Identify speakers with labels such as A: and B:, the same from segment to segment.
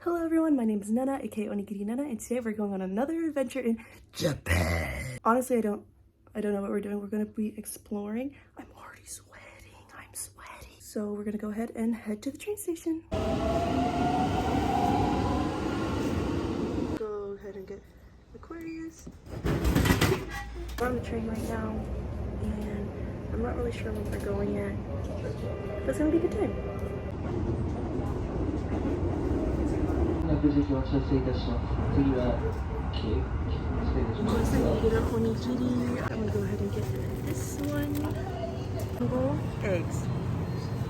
A: Hello everyone, my name is Nana, aka onigirinana, and today we're going on another adventure in Japan. Honestly, I don't know what we're doing. We're gonna be exploring. I'm already sweating. I'm sweaty. So we're gonna go ahead and head to the train station. Go ahead and get Aquarius. We're on the train right now, and I'm not really sure where we're going yet, but it's gonna be a good time. Of course, I needed an onigiri. I'm gonna go ahead and get this one. Single eggs.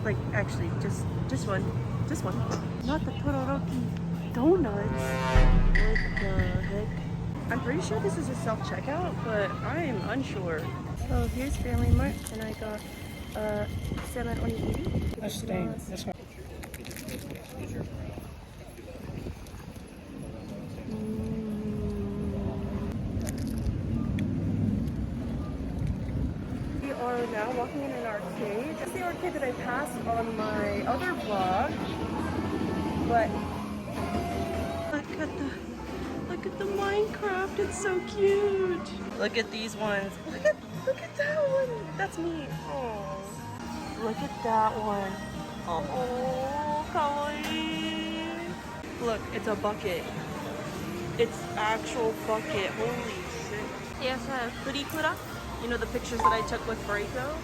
A: Like, actually, just one. Just one. Not the todoroki donuts. What the heck? I'm pretty sure this is a self-checkout, but I am unsure. So here's Family Mart, and I got salmon onigiri.
B: That's staying. That's one.
A: We are now walking in an arcade. That's the arcade that I passed on my other vlog. But look at the Minecraft. It's so cute. Look at these ones. Look at that one. That's me. Oh. Look at that one. Oh, kawaii. Look, it's a bucket. It's actual bucket. Holy shit. Yes, furikura. You know the pictures that I took with Burrito?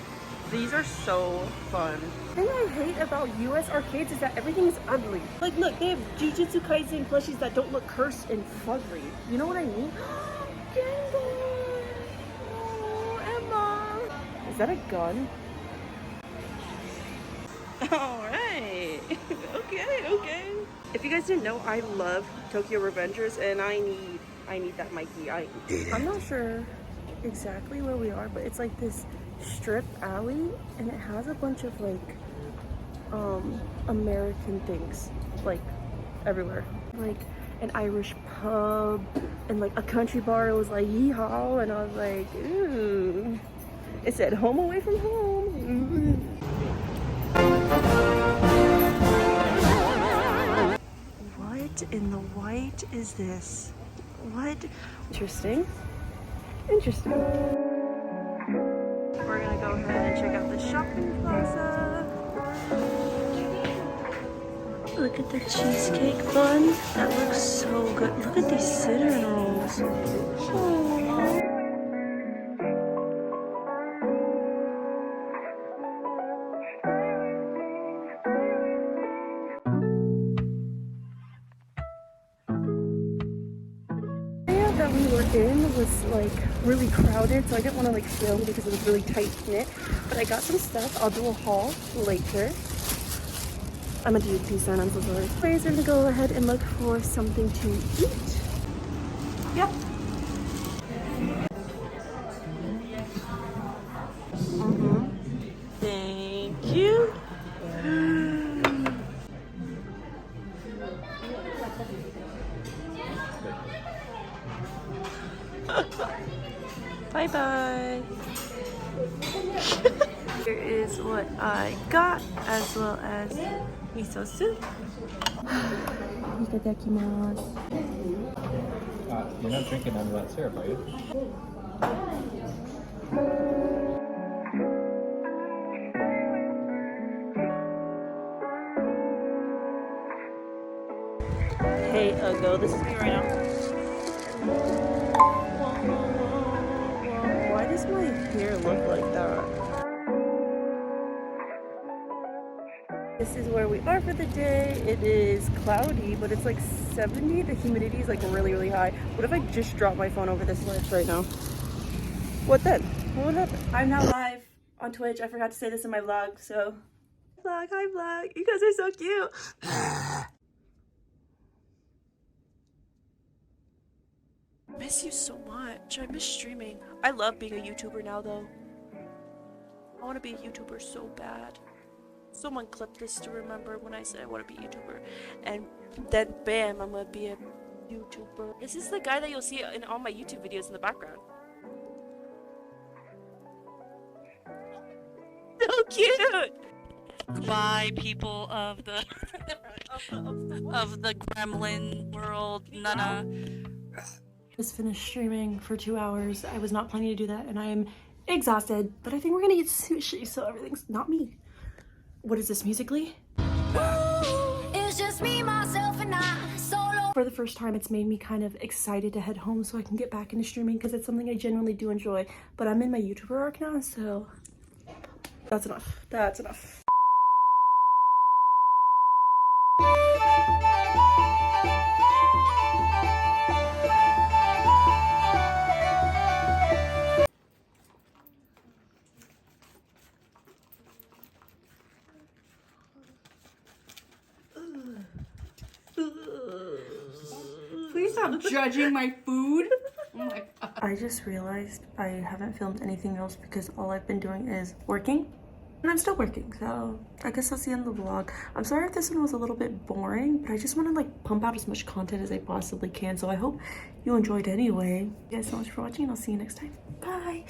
A: These are so fun. The thing I hate about US arcades is that everything is ugly. Like look, they have Jujutsu Kaisen plushies that don't look cursed and fugly. You know what I mean? Oh, Emma! Is that a gun? Alright. Okay. If you guys didn't know, I love Tokyo Revengers and I need that Mikey. I'm not sure exactly where we are, but it's like this strip alley and it has a bunch of like American things like everywhere, like an Irish pub and like a country bar. It was like yeehaw, and I was like, ooh, it said home away from home. What in the white is this? What? Interesting. We're gonna go ahead and check out the shopping plaza. Look at the cheesecake bun. That looks so good. Look at these cinnamon rolls. Oh. That we were in was like really crowded, so I didn't want to like film because it was really tight knit, but I got some stuff. I'll do a haul later. I'm gonna do peace sign, I'm so sorry. Anyways, we're gonna go ahead and look for something to eat. Yep. Thank you. Bye bye. Here is what I got, as well as miso soup. Itadakimasu.
B: You're not drinking none of that syrup, are you?
A: Hey, Ugo, this is me right now. Why does my hair look like that? This is where we are for the day. It is cloudy, but it's like 70. The humidity is like really, really high. What if I just drop my phone over this ledge right now? What then? What would happen? I'm now live on Twitch. I forgot to say this in my vlog, so. Vlog, hi vlog. You guys are so cute. I miss you so much. I miss streaming. I love being a YouTuber now though. I want to be a YouTuber so bad. Someone clipped this to remember when I said I want to be a YouTuber, and then bam, I'm gonna be a YouTuber. This is the guy that you'll see in all my YouTube videos in the background. So cute! Bye, people of the of the gremlin world, Nana. Just finished streaming for 2 hours. I was not planning to do that, and I am exhausted. But I think we're gonna eat sushi, so everything's not me. What is this, Musically?
C: It's just me, myself, and I solo.
A: For the first time, it's made me kind of excited to head home so I can get back into streaming because it's something I genuinely do enjoy. But I'm in my YouTuber arc now, so that's enough. That's enough.
D: Please stop judging my food. Oh my god.
A: I just realized I haven't filmed anything else because all I've been doing is working. And I'm still working, so I guess that's the end of the vlog. I'm sorry if this one was a little bit boring, but I just want to like pump out as much content as I possibly can. So I hope you enjoyed anyway. Thank you guys so much for watching, and I'll see you next time. Bye.